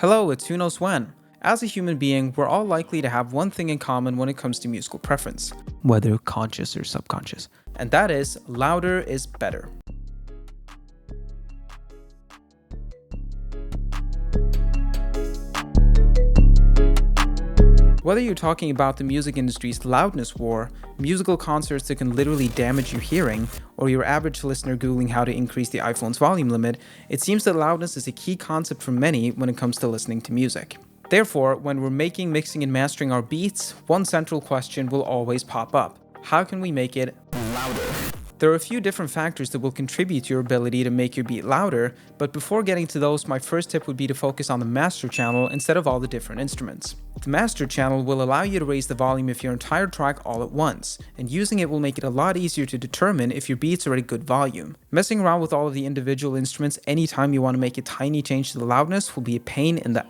Hello, it's Who Knows When. As a human being, we're all likely to have one thing in common when it comes to musical preference, whether conscious or subconscious, and that is louder is better. Whether you're talking about the music industry's loudness war, musical concerts that can literally damage your hearing, or your average listener Googling how to increase the iPhone's volume limit, it seems that loudness is a key concept for many when it comes to listening to music. Therefore, when we're making, mixing, and mastering our beats, one central question will always pop up. How can we make it louder? There are a few different factors that will contribute to your ability to make your beat louder, but before getting to those, my first tip would be to focus on the master channel instead of all the different instruments. The master channel will allow you to raise the volume of your entire track all at once, and using it will make it a lot easier to determine if your beats are at a good volume. Messing around with all of the individual instruments anytime you want to make a tiny change to the loudness will be a pain in the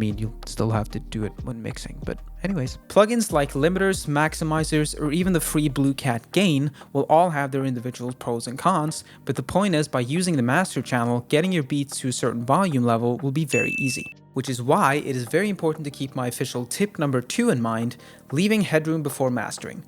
you'll still have to do it when mixing, but anyways. Plugins like limiters, maximizers, or even the free Blue Cat gain will all have their individual pros and cons, but the point is, by using the master channel, getting your beats to a certain volume level will be very easy. Which is why it is very important to keep my official tip number 2 in mind, leaving headroom before mastering.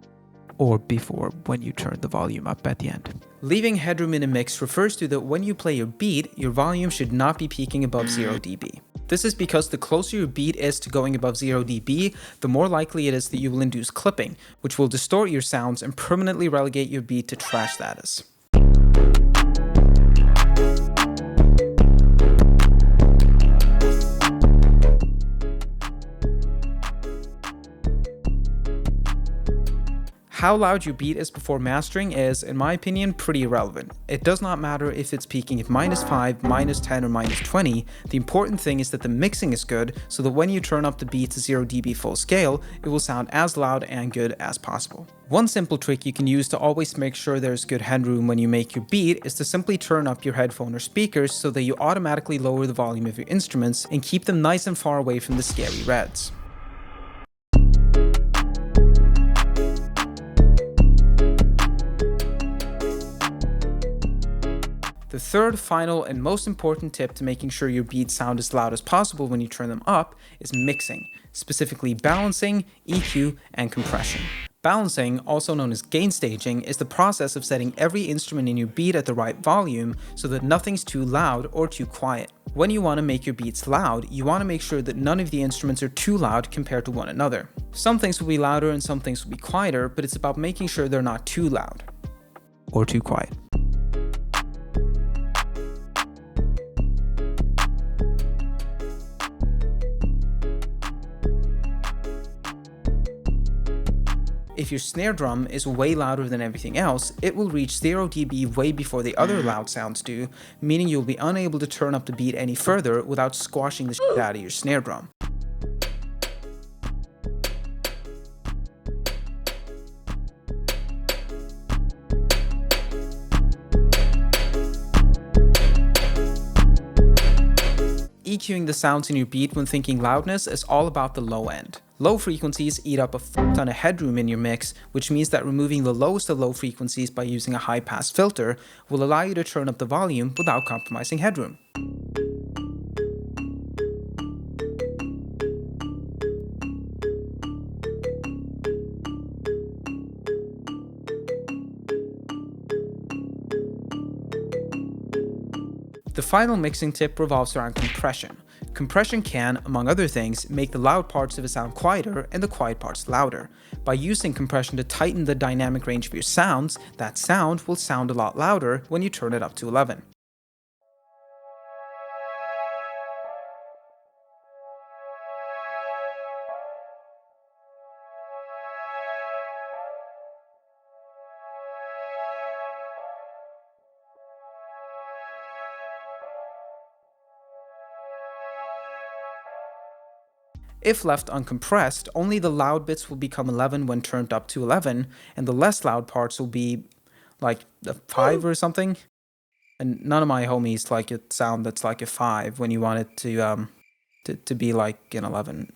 Or before when you turn the volume up at the end. Leaving headroom in a mix refers to that when you play your beat, your volume should not be peaking above 0 dB. This is because the closer your beat is to going above 0 dB, the more likely it is that you will induce clipping, which will distort your sounds and permanently relegate your beat to trash status. How loud your beat is before mastering is, in my opinion, pretty irrelevant. It does not matter if it's peaking at -5, -10, or -20, the important thing is that the mixing is good, so that when you turn up the beat to 0 dB full scale, it will sound as loud and good as possible. One simple trick you can use to always make sure there's good headroom when you make your beat is to simply turn up your headphone or speakers so that you automatically lower the volume of your instruments and keep them nice and far away from the scary reds. The third, final, and most important tip to making sure your beats sound as loud as possible when you turn them up is mixing, specifically balancing, EQ, and compression. Balancing, also known as gain staging, is the process of setting every instrument in your beat at the right volume so that nothing's too loud or too quiet. When you want to make your beats loud, you want to make sure that none of the instruments are too loud compared to one another. Some things will be louder and some things will be quieter, but it's about making sure they're not too loud or too quiet. If your snare drum is way louder than everything else, it will reach 0 dB way before the other loud sounds do, meaning you'll be unable to turn up the beat any further without squashing the shit out of your snare drum. EQing the sounds in your beat when thinking loudness is all about the low end. Low frequencies eat up a ton of headroom in your mix, which means that removing the lowest of low frequencies by using a high-pass filter will allow you to turn up the volume without compromising headroom. The final mixing tip revolves around compression. Compression can, among other things, make the loud parts of a sound quieter and the quiet parts louder. By using compression to tighten the dynamic range of your sounds, that sound will sound a lot louder when you turn it up to 11. If left uncompressed, only the loud bits will become 11 when turned up to 11, and the less loud parts will be like a 5 or something. And none of my homies like a sound that's like a 5 when you want it to be like an 11.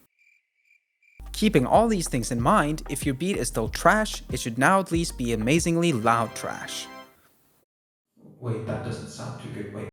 Keeping all these things in mind, if your beat is still trash, it should now at least be amazingly loud trash. Wait, that doesn't sound too good. Wait.